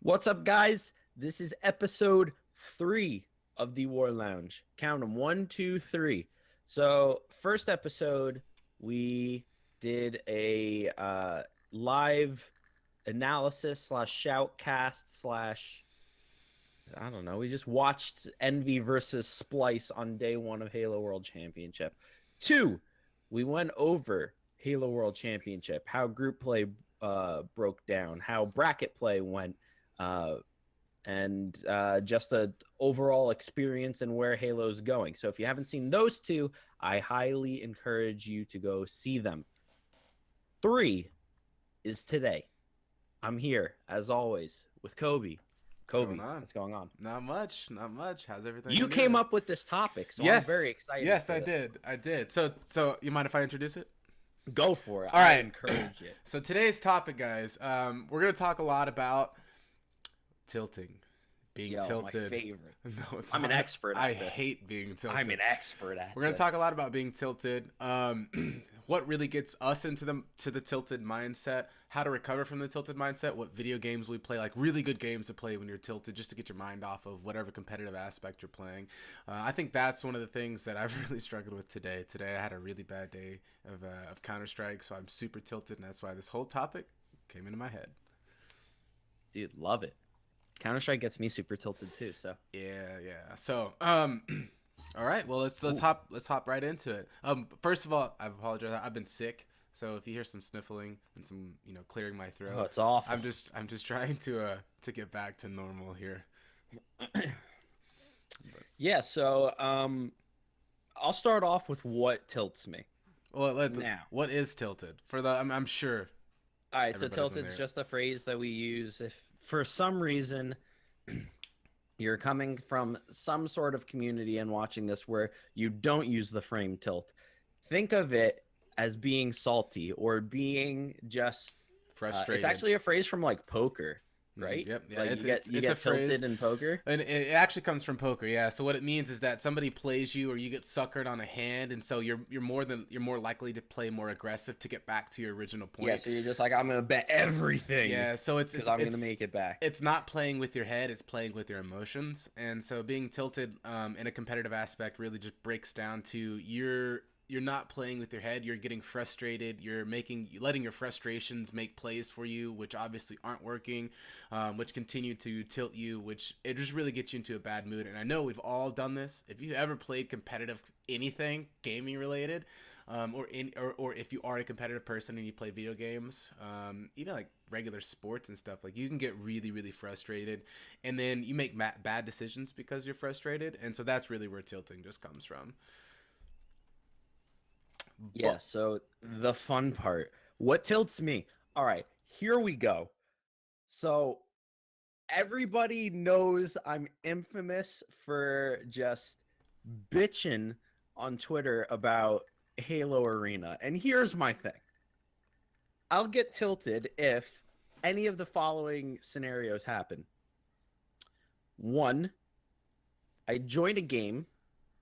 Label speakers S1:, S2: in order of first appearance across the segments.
S1: What's up, guys? This is episode 3 of the War Lounge. Count them 1, 2, 3. So, first episode, we did a live analysis slash shoutcast slash I don't know. We just watched Envy versus Splice on day 1 of Halo World Championship. 2, we went over Halo World Championship, how group play broke down, how bracket play went, and just a overall experience and where Halo's going. So if you haven't seen those 2, I highly encourage you to go see them. 3 is today. I'm here, as always, with Kobe. Kobe, what's going on?
S2: Not much. How's everything?
S1: You came up with this topic, so I'm very excited.
S2: Yes, I did. So you mind if I introduce it?
S1: Go for it.
S2: All right.
S1: I encourage it.
S2: So today's topic, guys, we're gonna talk a lot about tilting, being tilted.
S1: My favorite.
S2: No, it's
S1: I'm
S2: not.
S1: an expert at
S2: I
S1: this.
S2: hate being tilted.
S1: I'm an expert at
S2: We're gonna talk a lot about being tilted. What really gets us into the tilted mindset, how to recover from the tilted mindset, what video games we play, like really good games to play when you're tilted, just to get your mind off of whatever competitive aspect you're playing. I think that's one of the things that I've really struggled with today. Today I had a really bad day of Counter-Strike, so I'm super tilted, and that's why this whole topic came into my head.
S1: Dude, love it. Counter-Strike gets me super tilted too, so.
S2: Yeah. So, all right, well let's hop right into it. First of all, I apologize. I've been sick, so if you hear some sniffling and some clearing my throat,
S1: oh, it's awful.
S2: I'm just trying to get back to normal here.
S1: Yeah, so I'll start off with what tilts me.
S2: Well, what is tilted? I'm sure.
S1: All right, so tilted's just a phrase that we use if for some reason you're coming from some sort of community and watching this where you don't use the frame tilt. Think of it as being salty or being just
S2: frustrated.
S1: It's actually a phrase from like poker, right?
S2: Yep. Yeah,
S1: like
S2: it's
S1: you
S2: a
S1: get
S2: phrase
S1: tilted in poker.
S2: And it actually comes from poker. Yeah. So what it means is that somebody plays you or you get suckered on a hand, and so you're more likely to play more aggressive to get back to your original point.
S1: Yeah. So you're just like, I'm gonna bet everything.
S2: Yeah. So I'm
S1: gonna make it back.
S2: It's not playing with your head. It's playing with your emotions. And so being tilted in a competitive aspect really just breaks down to you're not playing with your head. You're getting frustrated. You're letting your frustrations make plays for you, which obviously aren't working, which continue to tilt you, which it just really gets you into a bad mood. And I know we've all done this. If you ever played competitive anything gaming related, or if you are a competitive person and you play video games, even like regular sports and stuff, like you can get really, really frustrated, and then you make bad decisions because you're frustrated. And so that's really where tilting just comes from.
S1: Yeah, so the fun part. What tilts me? All right, here we go. So everybody knows I'm infamous for just bitching on Twitter about Halo Arena. And here's my thing. I'll get tilted if any of the following scenarios happen. 1, I joined a game,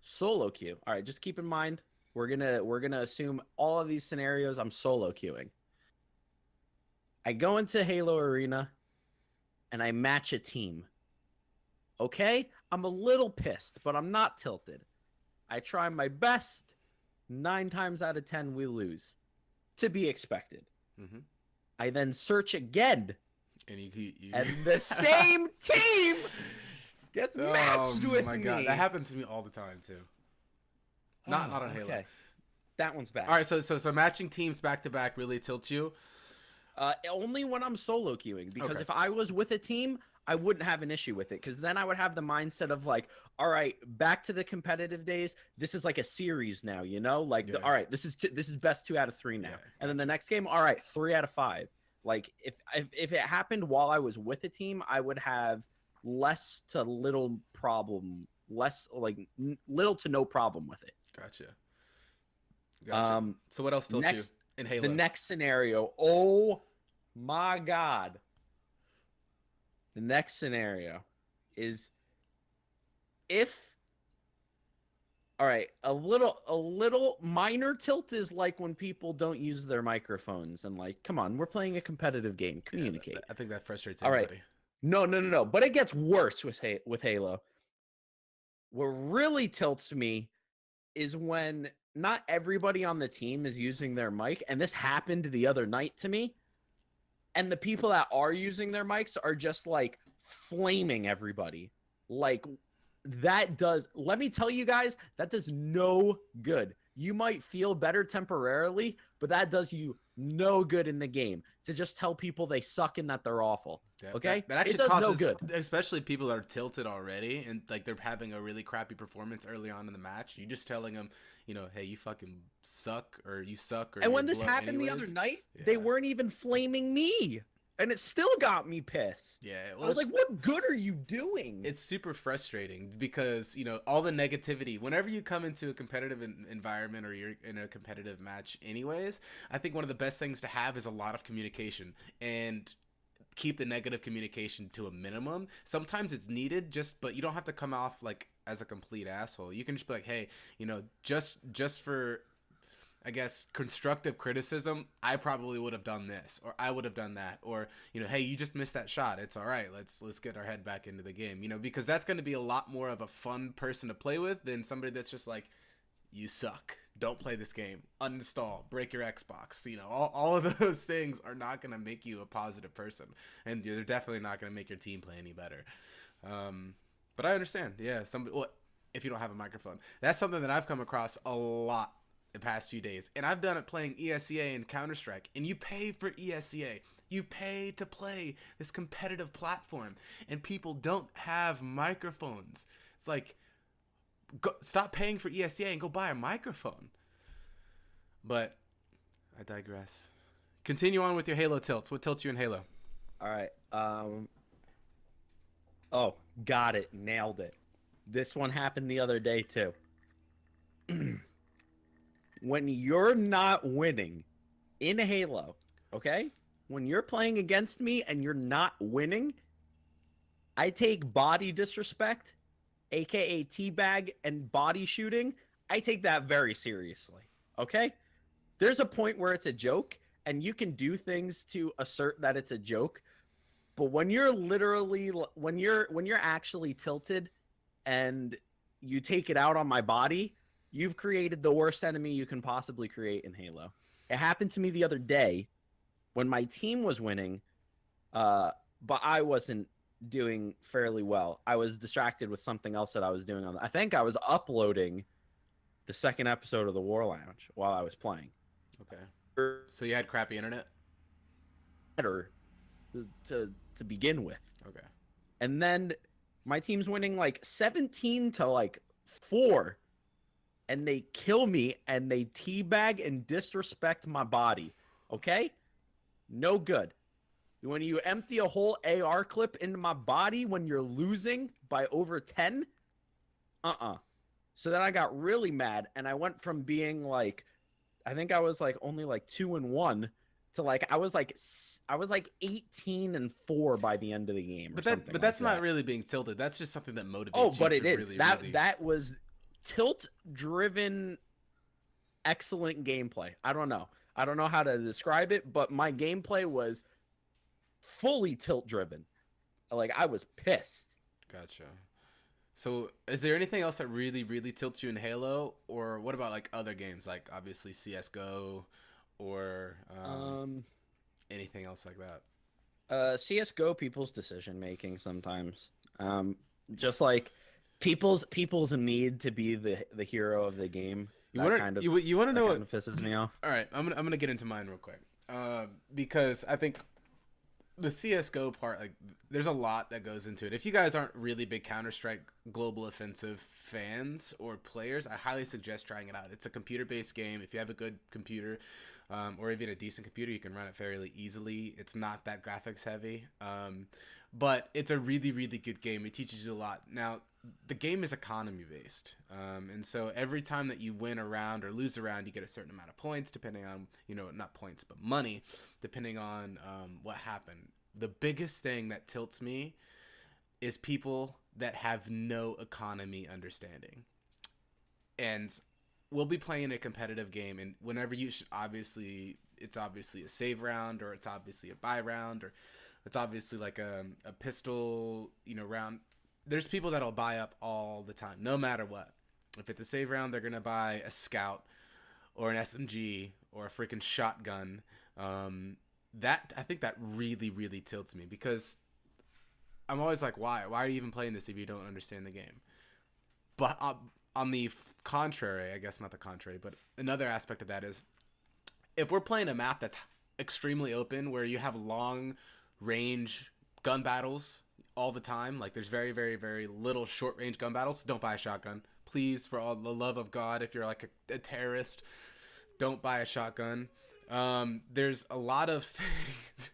S1: solo queue. All right, just keep in mind, we're gonna assume all of these scenarios I'm solo queuing. I go into Halo Arena and I match a team. Okay? I'm a little pissed, but I'm not tilted. I try my best. 9 times out of 10 we lose. To be expected.
S2: Mm-hmm.
S1: I then search again.
S2: And
S1: and the same team gets matched with me.
S2: Oh my god, that happens to me all the time too. Not on Halo. Okay.
S1: That one's bad.
S2: All right, so matching teams back to back really tilts you.
S1: Only when I'm solo queuing, because
S2: Okay.
S1: if I was with a team, I wouldn't have an issue with it, because then I would have the mindset of like, all right, back to the competitive days. This is like a series now, you know? Like,
S2: Yeah.
S1: all right, this is best 2 out of 3 now,
S2: Yeah,
S1: and then the next game, all right, 3 out of 5. Like, if it happened while I was with a team, I would have little to no problem with it.
S2: Gotcha. So what else tilts you in Halo?
S1: The next scenario. Oh my god. The next scenario is if. All right, a little minor tilt is like when people don't use their microphones and like, come on, we're playing a competitive game. Communicate.
S2: Yeah, I think that frustrates everybody.
S1: All right. No. But it gets worse with Halo. What really tilts me is when not everybody on the team is using their mic, and this happened the other night to me. And the people that are using their mics are just like flaming everybody. Like that does, let me tell you guys, that does no good. You might feel better temporarily, but that does you no good in the game to just tell people they suck and that they're awful. Okay?
S2: That actually
S1: it does
S2: causes,
S1: no good.
S2: especially people that are tilted already and like they're having a really crappy performance early on in the match. You just telling them, hey, you fucking suck, or you suck, or
S1: and when this happened the other night, they weren't even flaming me. And it still got me pissed.
S2: Yeah.
S1: Well, I was like, what good are you doing?
S2: It's super frustrating because, all the negativity, whenever you come into a competitive environment or you're in a competitive match anyways, I think one of the best things to have is a lot of communication and keep the negative communication to a minimum. Sometimes it's needed, but you don't have to come off like as a complete asshole. You can just be like, hey, just for, I guess, constructive criticism, I probably would have done this, or I would have done that, or hey, you just missed that shot. It's all right. Let's get our head back into the game. Because that's going to be a lot more of a fun person to play with than somebody that's just like, you suck. Don't play this game. Uninstall. Break your Xbox. All of those things are not going to make you a positive person, and they're definitely not going to make your team play any better. But I understand. Yeah, if you don't have a microphone, that's something that I've come across a lot the past few days, and I've done it playing ESEA and Counter-Strike, and you pay for ESEA, you pay to play this competitive platform, and people don't have microphones. It's like, stop paying for ESEA and go buy a microphone. But I digress. Continue on with your Halo tilts. What tilts you in Halo?
S1: All right. Oh, got it. Nailed it. This one happened the other day too. When you're not winning in Halo, okay? When you're playing against me and you're not winning, I take body disrespect, aka teabag, and body shooting. I take that very seriously, okay? There's a point where it's a joke, and you can do things to assert that it's a joke. But when you're actually tilted and you take it out on my body, you've created the worst enemy you can possibly create in Halo. It happened to me the other day when my team was winning, but I wasn't doing fairly well. I was distracted with something else that I was doing I think I was uploading the second episode of the War Lounge while I was playing.
S2: Okay. So you had crappy internet?
S1: Better to begin with.
S2: Okay.
S1: And then my team's winning like 17-4. And they kill me and they teabag and disrespect my body. Okay? No good. When you empty a whole AR clip into my body when you're losing by over 10, So then I got really mad, and I went from being like, I think I was like only like 2-1 to like I was like 18-4 by the end of the game.
S2: But that's not really being tilted. That's just something that motivates.
S1: Oh, but
S2: you
S1: it is
S2: really,
S1: that was tilt-driven, excellent gameplay. I don't know how to describe it, but my gameplay was fully tilt-driven. Like, I was pissed.
S2: Gotcha. So, is there anything else that really, really tilts you in Halo, or what about like other games, like obviously CS:GO, or anything else like that?
S1: CS:GO, people's decision making sometimes. Just like people's need to be the hero of the game.
S2: You want to know what
S1: pisses me off?
S2: All right, I'm gonna get into mine real quick, because I think the CS:GO part, like, there's a lot that goes into it. If you guys aren't really big Counter-Strike Global Offensive fans or players, I highly suggest trying it out. It's a computer-based game. If you have a good computer, or even a decent computer, you can run it fairly easily. It's not that graphics heavy, but it's a really, really good game. It teaches you a lot. Now, the game is economy based, and so every time that you win a round or lose a round, you get a certain amount of points, depending on, not points but money, depending on what happened. The biggest thing that tilts me is people that have no economy understanding. And we'll be playing a competitive game, and whenever it's obviously a save round, or it's obviously a buy round, or it's obviously like a pistol, round. There's people that'll buy up all the time, no matter what. If it's a save round, they're gonna buy a scout or an SMG or a freaking shotgun. I think that really, really tilts me, because I'm always like, why? Why are you even playing this if you don't understand the game? But on the contrary, I guess not the contrary, but another aspect of that is, if we're playing a map that's extremely open, where you have long range gun battles all the time, like there's very, very, very little short range gun battles, don't buy a shotgun. Please, for all the love of God, if you're like a terrorist, don't buy a shotgun. There's a lot of things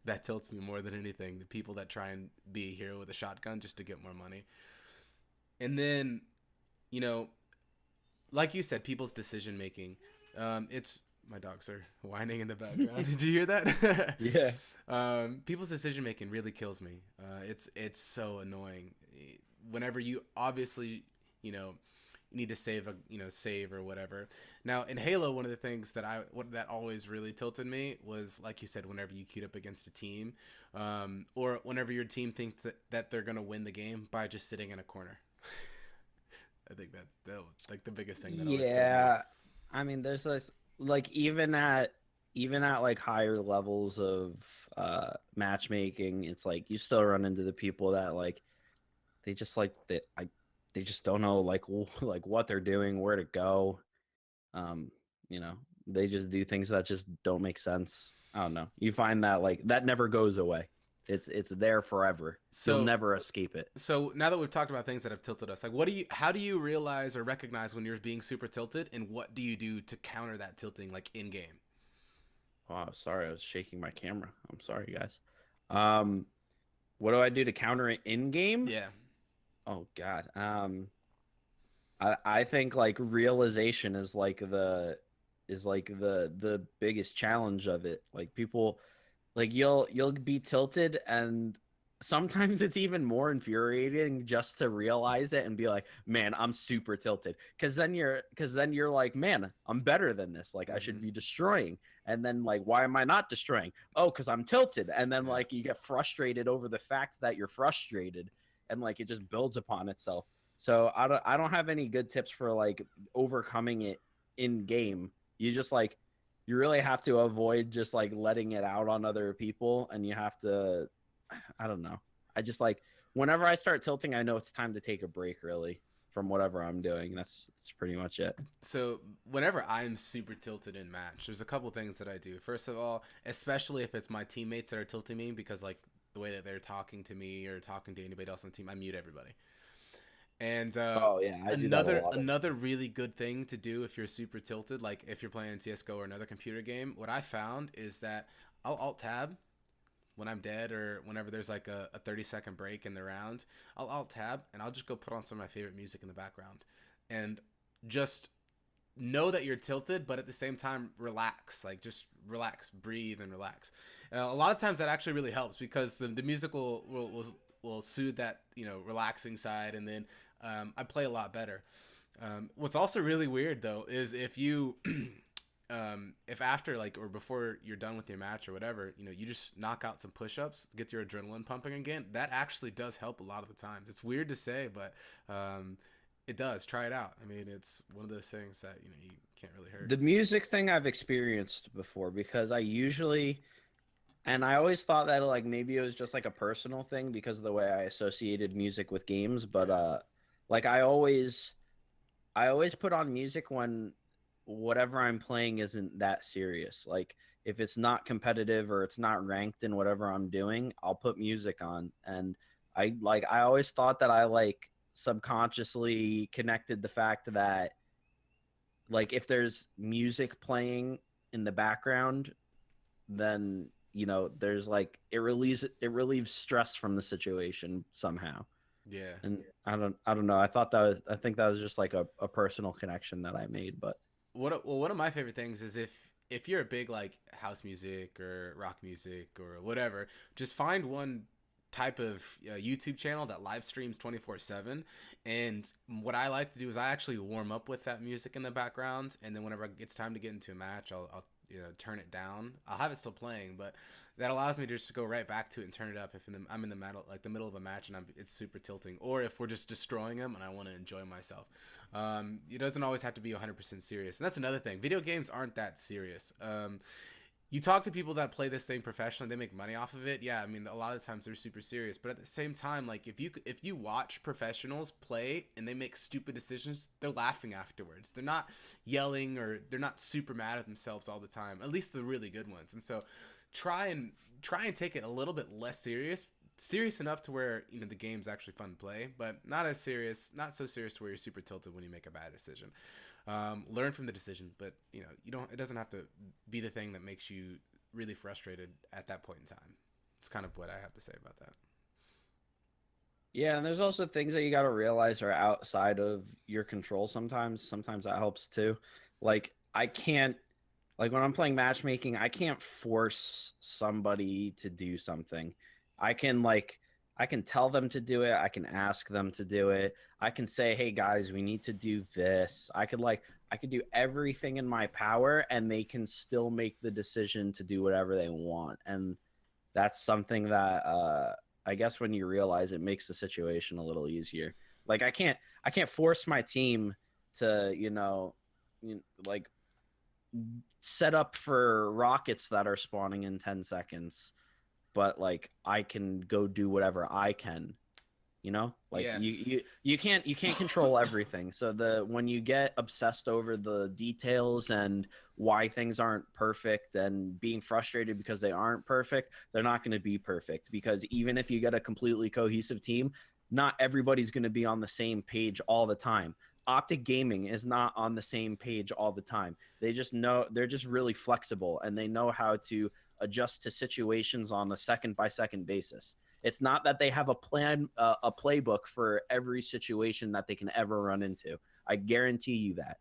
S2: that tilts me more than anything. The people that try and be a hero with a shotgun just to get more money. And then, like you said, people's decision making. It's my dogs are whining in the background. Did you hear that?
S1: Yeah.
S2: People's decision making really kills me. It's so annoying. Whenever you obviously, need to save save or whatever. Now in Halo, one of the things that always really tilted me was, like you said, whenever you queued up against a team, or whenever your team thinks that they're gonna win the game by just sitting in a corner. I think that was like the biggest thing that always killed me.
S1: Yeah, I mean, there's this, like, even at like higher levels of matchmaking, it's like you still run into the people that like they just like they just don't know like like what they're doing, where to go. Um, they just do things that just don't make sense. I don't know. You find that like that never goes away. It's there forever. You'll never escape it.
S2: So now that we've talked about things that have tilted us, like how do you realize or recognize when you're being super tilted, and what do you do to counter that tilting, like in game?
S1: Oh, sorry, I was shaking my camera. I'm sorry, guys. What do I do to counter it in game?
S2: Yeah.
S1: Oh God. I think like realization is like the biggest challenge of it. Like people, like you'll be tilted, and sometimes it's even more infuriating just to realize it and be like, man, I'm super tilted. Because then you're like, man, I'm better than this. Like I should be destroying. And then like, why am I not destroying? Oh, because I'm tilted. And then like you get frustrated over the fact that you're frustrated, and like it just builds upon itself. So I don't have any good tips for like overcoming it in game. You just like, you really have to avoid just like letting it out on other people, and you have to, I don't know. I just like, whenever I start tilting, I know it's time to take a break really from whatever I'm doing. That's pretty much it.
S2: So whenever I'm super tilted in match, there's a couple things that I do. First of all, especially if it's my teammates that are tilting me, because like the way that they're talking to me or talking to anybody else on the team, I mute everybody. And
S1: Oh yeah, I do that a lot.
S2: another really good thing to do if you're super tilted, like if you're playing CS:GO or another computer game, what I found is that I'll alt tab when I'm dead, or whenever there's like a 30-second break in the round. I'll alt tab and I'll just go put on some of my favorite music in the background, and just know that you're tilted, but at the same time relax. Like just relax, breathe, and relax. A lot of times that actually really helps, because the music will soothe that relaxing side, and then I play a lot better. What's also really weird though is if you if after like or before you're done with your match or whatever, you just knock out some push-ups, get your adrenaline pumping again, that actually does help a lot of the times. It's weird to say, but it does. Try it out. I mean, it's one of those things that you can't really hurt.
S1: The music thing I've experienced before, because and I always thought that like maybe it was just like a personal thing because of the way I associated music with games, but like I always put on music when whatever I'm playing isn't that serious. Like if it's not competitive or it's not ranked in whatever I'm doing, I'll put music on. And I always thought that I like subconsciously connected the fact that like if there's music playing in the background, then there's like it relieves stress from the situation somehow.
S2: Yeah.
S1: And I don't know. I think that was just like a personal connection that I made. But
S2: one of my favorite things is if you're a big like house music or rock music or whatever, just find one type of YouTube channel that live streams 24/7. And what I like to do is I actually warm up with that music in the background, and then whenever it's time to get into a match, I'll turn it down. I'll have it still playing, but that allows me to just go right back to it and turn it up if I'm in the middle of a match and it's super tilting, or if we're just destroying them and I want to enjoy myself. It doesn't always have to be 100% serious, and that's another thing. Video games aren't that serious. You talk to people that play this thing professionally, they make money off of it. Yeah, I mean, a lot of times they're super serious, but at the same time, like if you watch professionals play and they make stupid decisions, they're laughing afterwards. They're not yelling or they're not super mad at themselves all the time. At least the really good ones. And so try and take it a little bit less serious enough to where the game's actually fun to play, but not so serious to where you're super tilted when you make a bad decision. Learn from the decision, but it doesn't have to be the thing that makes you really frustrated at that point in time. It's kind of what I have to say about that.
S1: Yeah, and there's also things that you got to realize are outside of your control sometimes. Sometimes that helps too. Like when I'm playing matchmaking, I can't force somebody to do something. I can tell them to do it. I can ask them to do it. I can say, hey guys, we need to do this. I could do everything in my power and they can still make the decision to do whatever they want. And that's something that I guess when you realize it makes the situation a little easier. Like I can't force my team to, set up for rockets that are spawning in 10 seconds. But I can go do whatever I can,
S2: Yeah.
S1: you can't control everything. So when you get obsessed over the details and why things aren't perfect and being frustrated because they aren't perfect, they're not going to be perfect, because even if you get a completely cohesive team, not everybody's going to be on the same page all the time. Optic Gaming is not on the same page all the time. They're just really flexible, and they know how to adjust to situations on a second by second basis. It's not that they have a plan, a playbook for every situation that they can ever run into. I guarantee you that.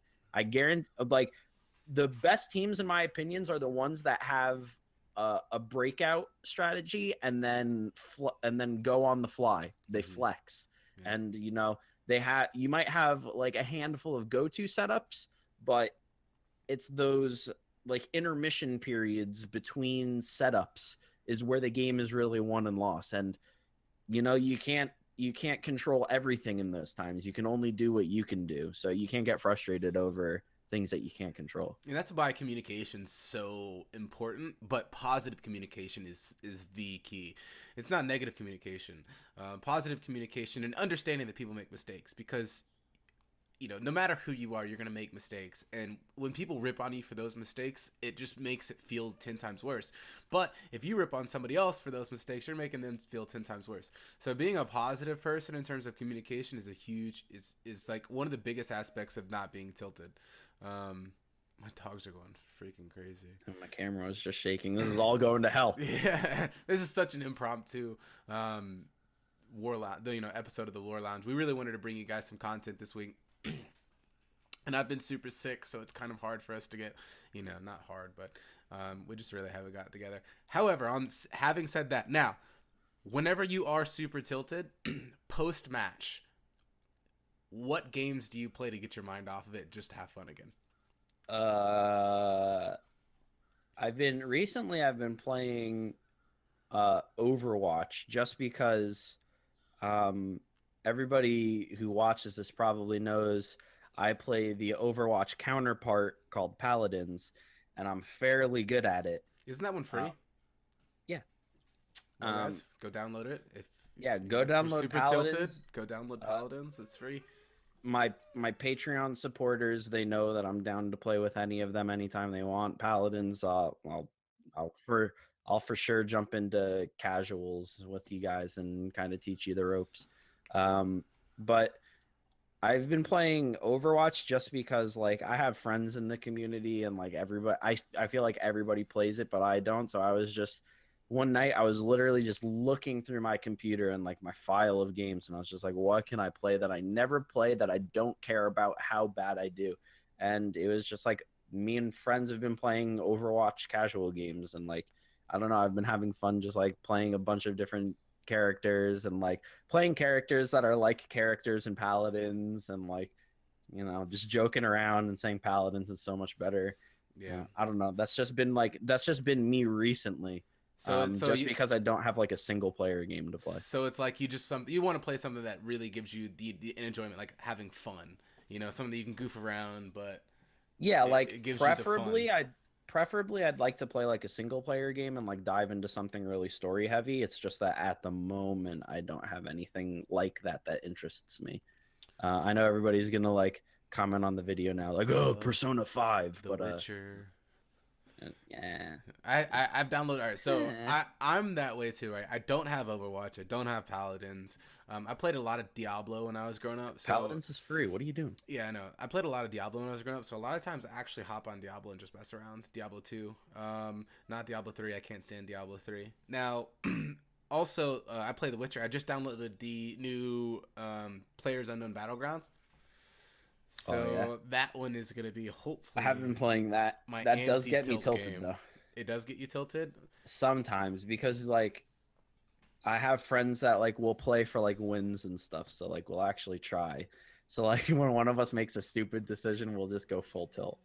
S1: The best teams, in my opinions, are the ones that have a breakout strategy and then go on the fly. They flex,
S2: Yeah.
S1: and you might have a handful of go-to setups, but it's those intermission periods between setups is where the game is really won and lost. And you can't control everything in those times. You can only do what you can do. So you can't get frustrated over things that you can't control.
S2: And that's why communication's so important, but positive communication is the key. It's not negative communication. Positive communication and understanding that people make mistakes, because no matter who you are, you're going to make mistakes. And when people rip on you for those mistakes, it just makes it feel 10 times worse. But if you rip on somebody else for those mistakes, you're making them feel 10 times worse. So being a positive person in terms of communication is is one of the biggest aspects of not being tilted. My dogs are going freaking crazy.
S1: And my camera was just shaking. This is all going to hell.
S2: Yeah, this is such an impromptu War Lounge, episode of the War Lounge. We really wanted to bring you guys some content this week. And I've been super sick, so it's kind of hard for us to get, not hard, but we just really haven't got together. However, having said that, now, whenever you are super tilted, post-match, what games do you play to get your mind off of it, just to have fun again?
S1: I've been playing Overwatch, just because everybody who watches this probably knows I play the Overwatch counterpart called Paladins, and I'm fairly good at it.
S2: Isn't that one free?
S1: Yeah.
S2: Well, guys, go download it.
S1: Go download
S2: super
S1: Paladins.
S2: Tilted, go download Paladins. It's free.
S1: My Patreon supporters, they know that I'm down to play with any of them anytime they want. Paladins, I'll for sure jump into casuals with you guys and kind of teach you the ropes. But I've been playing Overwatch just because I have friends in the community, and everybody, I feel like everybody plays it, but I don't. So one night I was literally just looking through my computer and my file of games, and I was just what can I play that I never play, that I don't care about how bad I do? And it was just me and friends have been playing Overwatch casual games, and I don't know, I've been having fun just playing a bunch of different characters, and playing characters that are characters in Paladins, and just joking around and saying Paladins is so much better.
S2: Yeah.
S1: I don't know. That's just been me recently. Because I don't have like a single player game to play.
S2: So it's like you want to play something that really gives you the enjoyment, like having fun. Something that you can goof around, but
S1: yeah,
S2: it gives you the fun.
S1: Preferably I'd like to play like a single player game and like dive into something really story heavy. It's just that at the moment I don't have anything like that interests me. I know everybody's gonna like comment on the video now, like, oh, Persona 5,
S2: The Witcher.
S1: Yeah,
S2: I've downloaded. All right, so I'm that way too, right? I don't have Overwatch. I don't have Paladins. I played a lot of Diablo when I was growing up. So,
S1: Paladins is free. What are you doing?
S2: Yeah, I know. I played a lot of Diablo when I was growing up. So a lot of times I actually hop on Diablo and just mess around. Diablo 2, not Diablo 3. I can't stand Diablo 3. Now, also I play The Witcher. I just downloaded the new Players Unknown Battlegrounds. So that one is going to be hopefully.
S1: I haven't been playing that. That does get me tilted
S2: game.
S1: though.
S2: It does get you tilted?
S1: Sometimes, because like I have friends that like will play for like wins and stuff, so like we'll actually try. So like when one of us makes a stupid decision, we'll just go full tilt.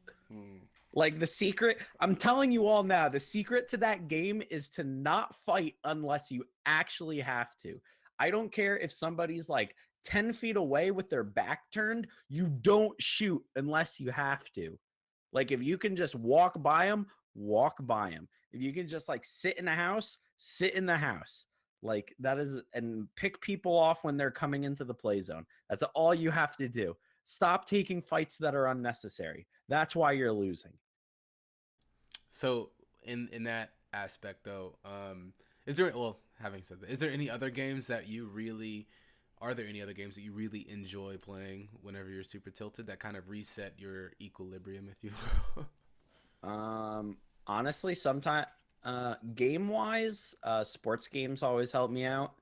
S1: Like the secret, I'm telling you all now, the secret to that game is to not fight unless you actually have to. I don't care if somebody's like 10 feet away with their back turned, you don't shoot unless you have to. Like if you can just walk by them, walk by them. If you can just like sit in the house, sit in the house. Like that is, and pick people off when they're coming into the play zone. That's all you have to do. Stop taking fights that are unnecessary. That's why you're losing.
S2: So in that aspect though, is there, well, having said that, is there any other games that you really, are there any other games that you really enjoy playing whenever you're super tilted that kind of reset your equilibrium, if you will?
S1: Honestly, sometimes game wise, sports games always help me out.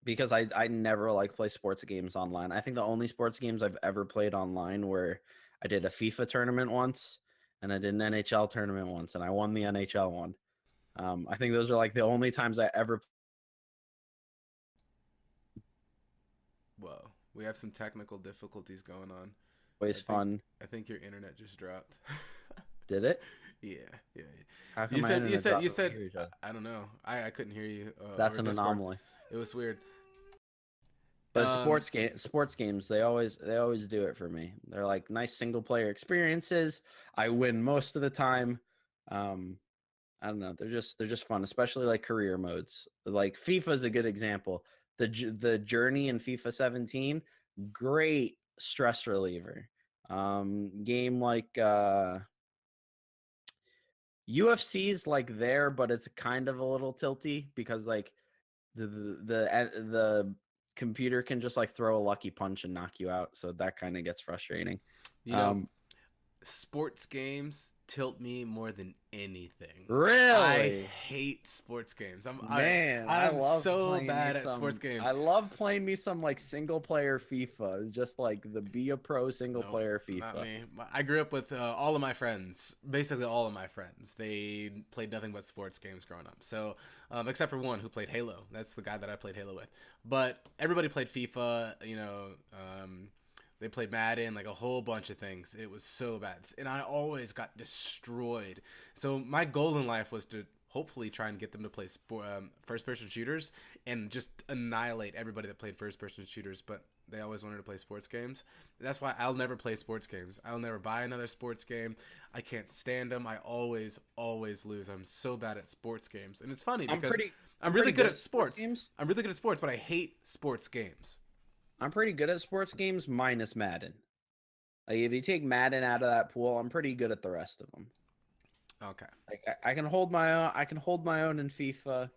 S1: Because I never like play sports games online. I think the only sports games I've ever played online were I did a FIFA tournament once and I did an NHL tournament once and I won the NHL one. I think those are like the only times I ever.
S2: Whoa, we have some technical difficulties going on.
S1: Always fun.
S2: I think your internet just dropped.
S1: Did it?
S2: Yeah.
S1: How come
S2: You said I don't know. I couldn't hear you.
S1: That's an anomaly.
S2: It was weird.
S1: But sports games, they always do it for me. They're like nice single player experiences. I win most of the time. I don't know. They're just fun, especially like career modes. Like FIFA is a good example. The journey in FIFA 17, great stress reliever. Game like UFC's like there, but it's kind of a little tilty because like the computer can just like throw a lucky punch and knock you out, so that kind of gets frustrating.
S2: Sports games tilt me more than anything.
S1: Really?
S2: I hate sports games. I'm so bad at sports games.
S1: I love playing me some like single player FIFA, just like the be a pro single player FIFA.
S2: Not me. I grew up with all of my friends, basically all of my friends. They played nothing but sports games growing up. So, except for one who played Halo. That's the guy that I played Halo with. But everybody played FIFA, they played Madden, like a whole bunch of things. It was so bad. And I always got destroyed. So my goal in life was to hopefully try and get them to play first-person shooters and just annihilate everybody that played first-person shooters. But they always wanted to play sports games. That's why I'll never play sports games. I'll never buy another sports game. I can't stand them. I always lose. I'm so bad at sports games. And it's funny because I'm really good at sports. I'm really good at sports, but I hate sports games.
S1: I'm pretty good at sports games minus Madden. Like if you take Madden out of that pool, I'm pretty good at the rest of them.
S2: Okay.
S1: Like I can hold my own. I can hold my own in FIFA.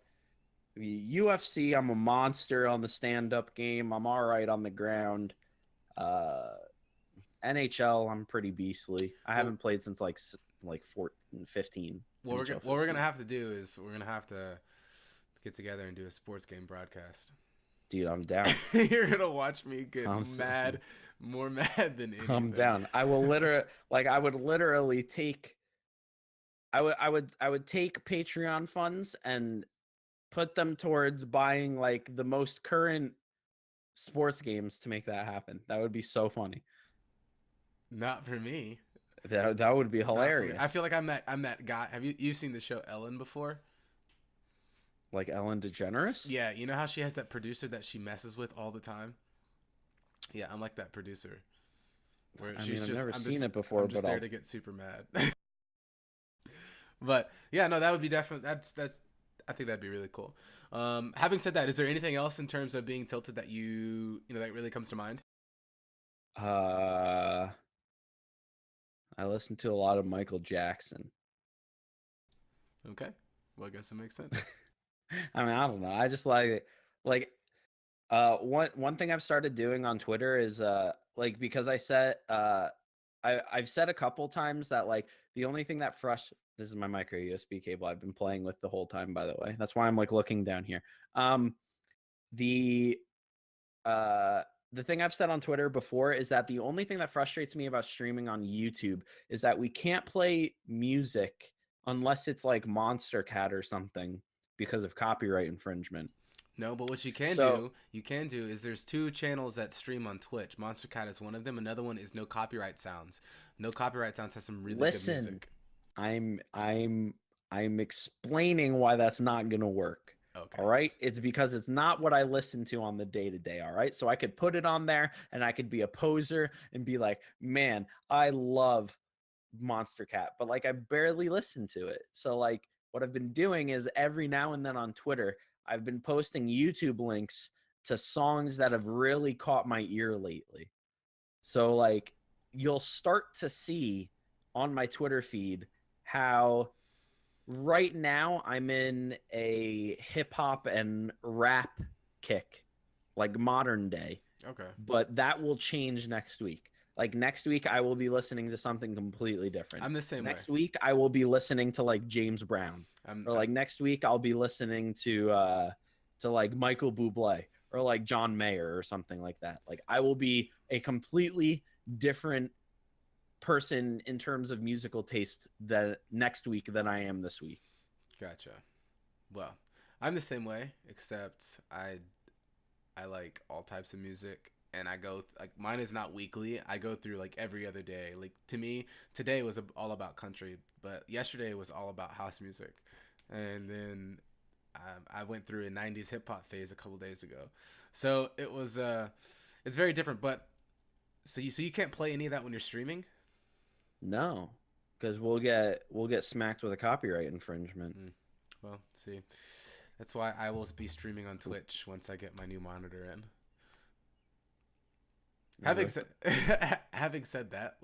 S1: The UFC, I'm a monster on the stand-up game. I'm all right on the ground. NHL, I'm pretty beastly. I haven't played since like 14, 15.
S2: What we're gonna have to do is we're gonna have to get together and do a sports game broadcast.
S1: Dude, I'm down.
S2: You're gonna watch me get mad, more mad than anything.
S1: I'm down. I will literally take. I would take Patreon funds and put them towards buying like the most current sports games to make that happen. That would be so funny.
S2: Not for me.
S1: That would be
S2: Not for me.
S1: hilarious.
S2: I feel like I'm that guy. Have you've seen the show Ellen before?
S1: Like Ellen DeGeneres?
S2: Yeah, you know how she has that producer that she messes with all the time? Yeah, I'm like that producer. Where
S1: I
S2: she's
S1: mean, I've
S2: just
S1: never
S2: I'm
S1: seen
S2: just
S1: it before,
S2: I'm just
S1: but
S2: there
S1: I'll...
S2: to get super mad. But yeah, no, that would be definitely that's I think that'd be really cool. Having said that, is there anything else in terms of being tilted that you know that really comes to mind?
S1: Uh, I listen to a lot of Michael Jackson.
S2: Okay, well I guess it makes sense.
S1: I mean, I don't know. I just like one thing I've started doing on Twitter is like, because I've said a couple times that like the only thing that this is my micro USB cable I've been playing with the whole time, by the way. That's why I'm like looking down here. The uh the thing I've said on Twitter before is that the only thing that frustrates me about streaming on YouTube is that we can't play music unless it's like Monster Cat or something because of copyright infringement.
S2: No, but what
S1: So
S2: you can do is there's two channels that stream on Twitch. Monster Cat is one of them. Another one is No Copyright Sounds. No Copyright Sounds has some really good
S1: listen,
S2: music.
S1: I'm I'm I'm explaining why that's not going to work.
S2: Okay.
S1: All right? It's because it's not what I listen to on the day-to-day, all right? So I could put it on there and I could be a poser and be like, "Man, I love Monster Cat," but like I barely listen to it. So like what I've been doing is every now and then on Twitter, I've been posting YouTube links to songs that have really caught my ear lately. So like you'll start to see on my Twitter feed how right now I'm in a hip hop and rap kick, like modern day,
S2: Okay.
S1: but that will change next week. Like next week I will be listening to something completely different.
S2: I'm the same way.
S1: Next week I will be listening to like James Brown. Or like
S2: I'm
S1: next week I'll be listening to like Michael Bublé or like John Mayer or something like that. Like I will be a completely different person in terms of musical taste that next week than I am this week.
S2: Gotcha. Well, I'm the same way, except I like all types of music, and I go like mine is not weekly. I go through like every other day. Like to me, today was all about country, but yesterday was all about house music, and then I went through a '90s hip hop phase a couple days ago. So it was it's very different. But so you can't play any of that when you're streaming.
S1: No, because we'll get smacked with a copyright infringement.
S2: Well, see, that's why I will be streaming on Twitch once I get my new monitor in. Having said that,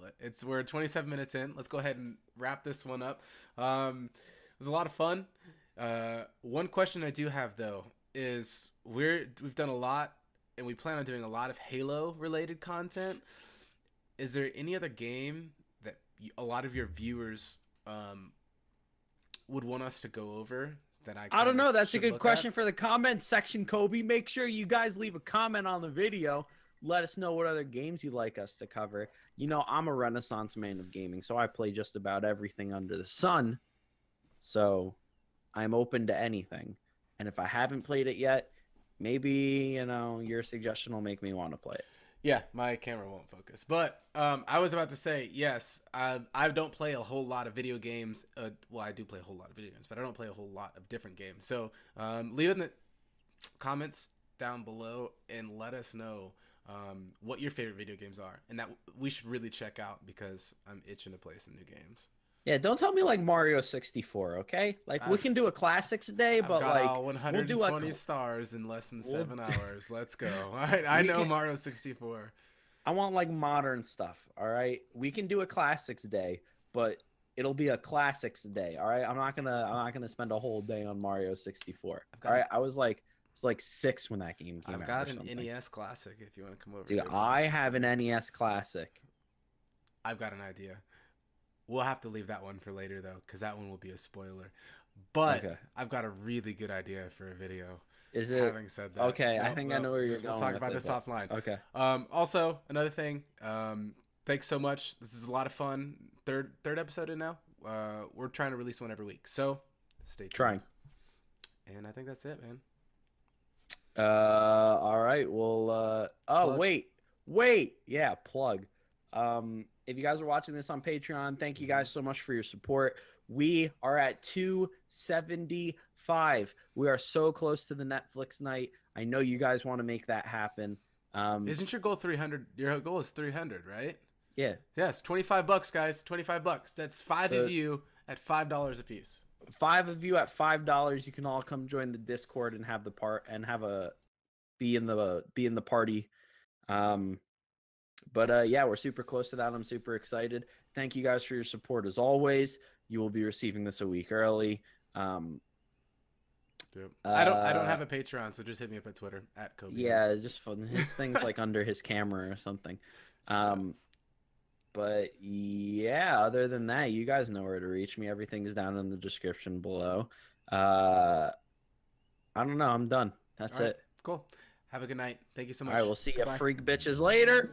S2: we're 27 minutes in. Let's go ahead and wrap this one up. It was a lot of fun. One question I do have though is we've done a lot, and we plan on doing a lot of Halo related content. Is there any other game that a lot of your viewers would want us to go over that
S1: I don't know. That's a
S2: should
S1: good
S2: look
S1: question
S2: at?
S1: for the comment section, Kobe. Make sure you guys leave a comment on the video. Let us know what other games you'd like us to cover. You know, I'm a renaissance man of gaming, so I play just about everything under the sun. So I'm open to anything. And if I haven't played it yet, maybe, you know, your suggestion will make me want to play it.
S2: Yeah, my camera won't focus. But I was about to say, yes, I don't play a whole lot of video games. Well, I do play a whole lot of video games, but I don't play a whole lot of different games. So leave it in the comments down below and let us know what your favorite video games are. And that we should really check out because I'm itching to play some new games.
S1: Yeah, don't tell me like Mario 64, okay? Like we can do a classics day, but
S2: I've got
S1: like
S2: all 120 stars in less than 7 hours. Let's go. I know Mario 64.
S1: I want like modern stuff, all right? We can do a classics day, but it'll be a classics day, all right? I'm not gonna spend a whole day on Mario 64. All right? I was like 6 when that game came out.
S2: I've got
S1: or
S2: an
S1: something.
S2: NES Classic if you want to come over.
S1: Dude, I have an NES Classic.
S2: I've got an idea. We'll have to leave that one for later, though, because that one will be a spoiler. But okay. I've got a really good idea for a video.
S1: Is it?
S2: Having said that.
S1: Okay, I think I know where you're going.
S2: We'll talk about this offline.
S1: Okay.
S2: Also, another thing, thanks so much. This is a lot of fun. Third episode in now. We're trying to release one every week. So, stay tuned.
S1: Trying.
S2: And I think that's it, man.
S1: All right. Well, oh,
S2: plug.
S1: wait. Yeah, plug. if you guys are watching this on Patreon, thank you guys so much for your support. We are at 275. We are so close to the Netflix night. I know you guys want to make that happen.
S2: Isn't your goal 300? Your goal is 300, right?
S1: Yeah.
S2: Yes, $25, guys. $25. That's five of you at $5 a piece.
S1: 5 of you at $5. You can all come join the Discord and have the be in the party. But yeah, we're super close to that. I'm super excited. Thank you guys for your support as always. You will be receiving this a week early.
S2: I don't have a Patreon, so just hit me up at Twitter at Kobe.
S1: Yeah, it's just fun. His thing's like under his camera or something. But yeah, other than that, you guys know where to reach me. Everything's down in the description below. I don't know. I'm done. That's it.
S2: Cool. Have a good night. Thank you so much.
S1: All right, we'll see you freak bitches later.